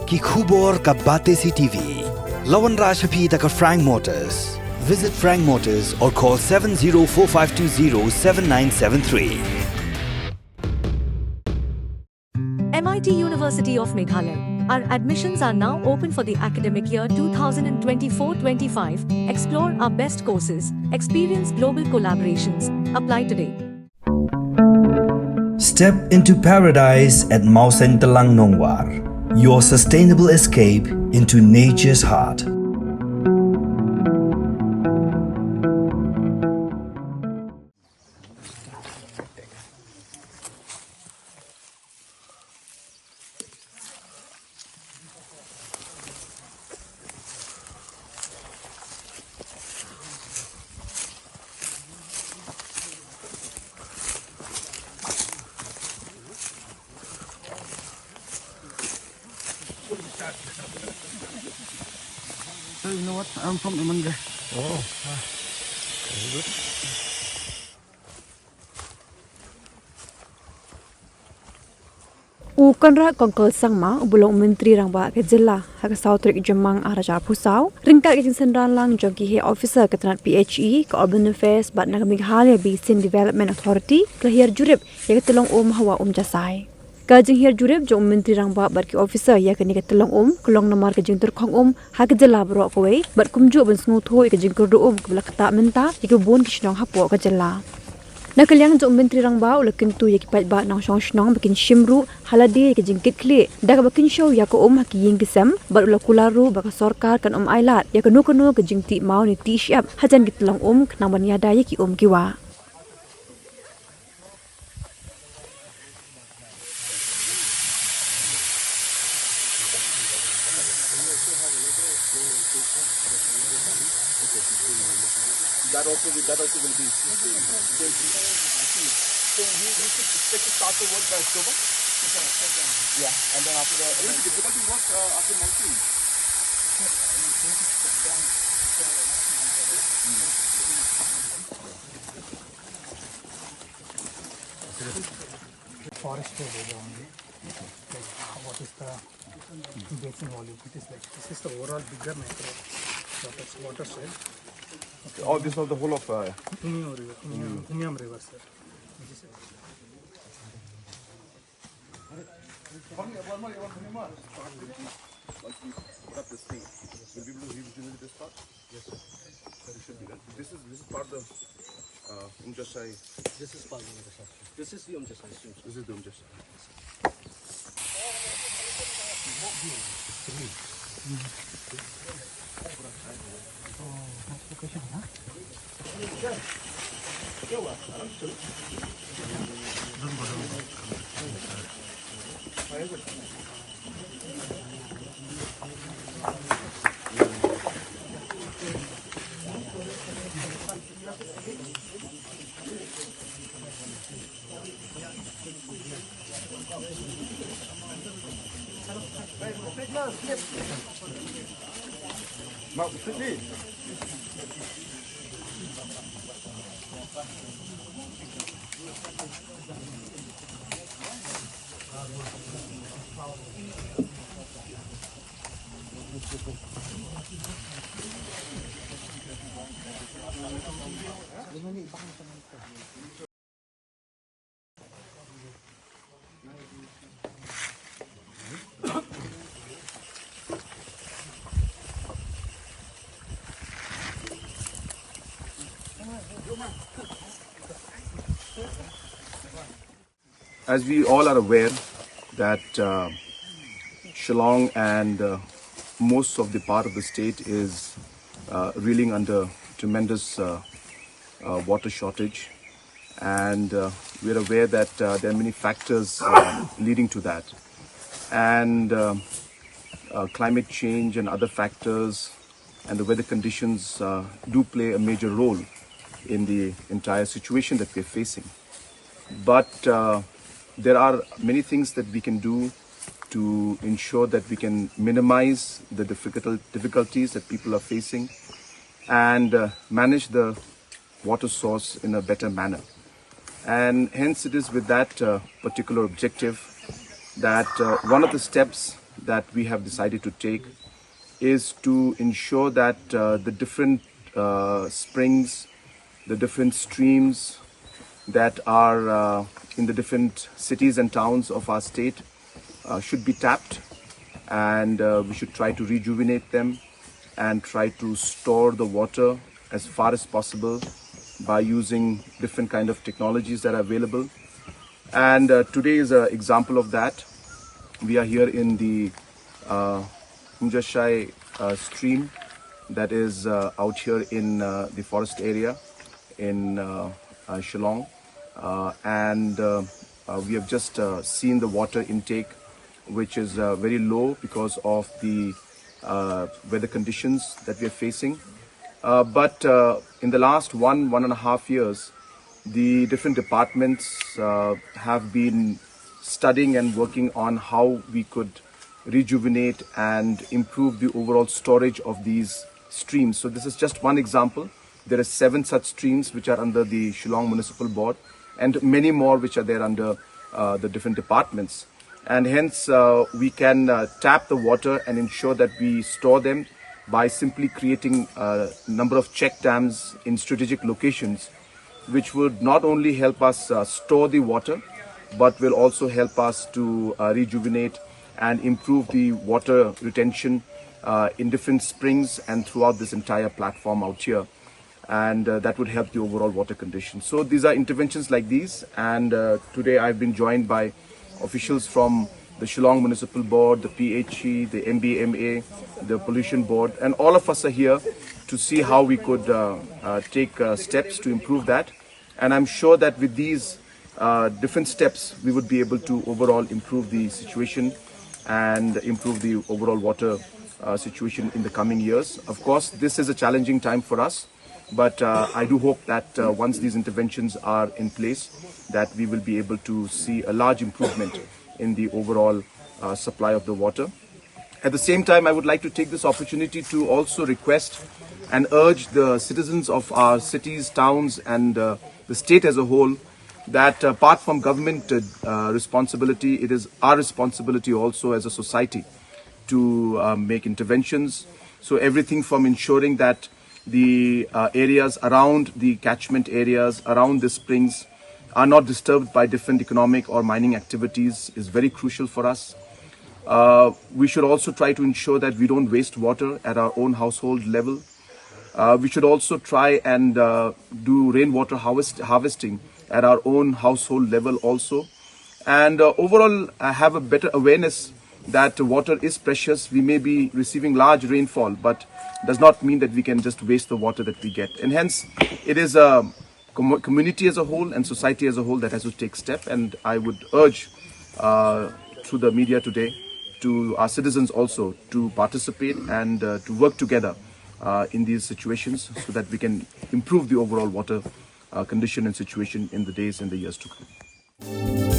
ki khubor ka Batesi TV. Lawan Rashapi taka Frank Motors. Visit Frank Motors or call 7045207973. MIT University of Meghalaya. Our admissions are now open for the academic year 2024-25. Explore our best courses, experience global collaborations. Apply today. Step into paradise at Mausen Telang Nongwar, your sustainable escape into nature's heart. So you know what? I'm from Imanga. Oh, very good. Ukanra kongkol sangma ubulong menteri rangba ke jilla hak sautrik jamang araja pusau ringkat ke jinsendan lang jogi he officer ketenat PHE ke urban affairs bat nak Meghalaya Basin Development Authority kelahir jurip ya ketolong hawa jasai kajing hir jurip jo menteri rangba bat ke officer ya ke ni ketolong kelong namar ke jing turkhong hak jilla bro kowe bat kumju ben snutho ke jing kurdu ke belakta menta ke bon kishnong hapo ke jilla Nakaliang jo menteri rangba ulakin tu yakipat ba nang shong bikin shimru haladi ke jingkit kle dak bikin show ya ko haki ying gisam bar ulakularu baka sarkar kan ailat ya kanu ke jingti mau ni tishap hajan gitlang kenang banyada yaki kiwa That also will be. So we should expect to start the work by October. Yeah, and then after that, it will be difficult to work after monsoon. Forest area only. Like what is the basin volume? It is like this is the overall bigger macro watershed. Okay. Oh, this was the whole of Umiam River, sir. One more. Once we put up this thing, will we be able to rejuvenate this part? Yes, sir. It should be done. This is part of the Umjasai. This is part of the This is the Umjasai. This is the Umjasai. Now, quickly. As we all are aware that Shillong and most of the part of the state is reeling under tremendous water shortage, and we are aware that there are many factors leading to that, and climate change and other factors and the weather conditions do play a major role in the entire situation that we're facing. But there are many things that we can do to ensure that we can minimize the difficulties that people are facing and manage the water source in a better manner. And hence it is with that particular objective that one of the steps that we have decided to take is to ensure that the different springs, the different streams that are in the different cities and towns of our state should be tapped, and we should try to rejuvenate them and try to store the water as far as possible by using different kind of technologies that are available. And today is an example of that. We are here in the Umjashai stream that is out here in the forest area in Shillong, and we have just seen the water intake, which is very low because of the weather conditions that we are facing. But in the last 1.5 years, the different departments have been studying and working on how we could rejuvenate and improve the overall storage of these streams. So this is just one example. There are 7 such streams which are under the Shillong Municipal Board, and many more which are there under the different departments. And hence we can tap the water and ensure that we store them by simply creating a number of check dams in strategic locations, which would not only help us store the water, but will also help us to rejuvenate and improve the water retention in different springs and throughout this entire platform out here. And that would help the overall water conditions. So these are interventions like these, and today I've been joined by officials from the Shillong Municipal Board, the PHE, the MBMA, the Pollution Board, and all of us are here to see how we could take steps to improve that. And I'm sure that with these different steps, we would be able to overall improve the situation and improve the overall water situation in the coming years. Of course, this is a challenging time for us, but I do hope that once these interventions are in place, that we will be able to see a large improvement in the overall supply of the water. At the same time, I would like to take this opportunity to also request and urge the citizens of our cities, towns, and the state as a whole that apart from government responsibility, it is our responsibility also as a society to make interventions. So everything from ensuring that the areas around the catchment areas, around the springs, are not disturbed by different economic or mining activities is very crucial for us. We should also try to ensure that we don't waste water at our own household level. We should also try and do rainwater harvesting at our own household level also. And overall have a better awareness that water is precious. We may be receiving large rainfall, but does not mean that we can just waste the water that we get. And hence, it is a community as a whole and society as a whole that has to take step. And I would urge through the media today to our citizens also to participate and to work together in these situations so that we can improve the overall water condition and situation in the days and the years to come.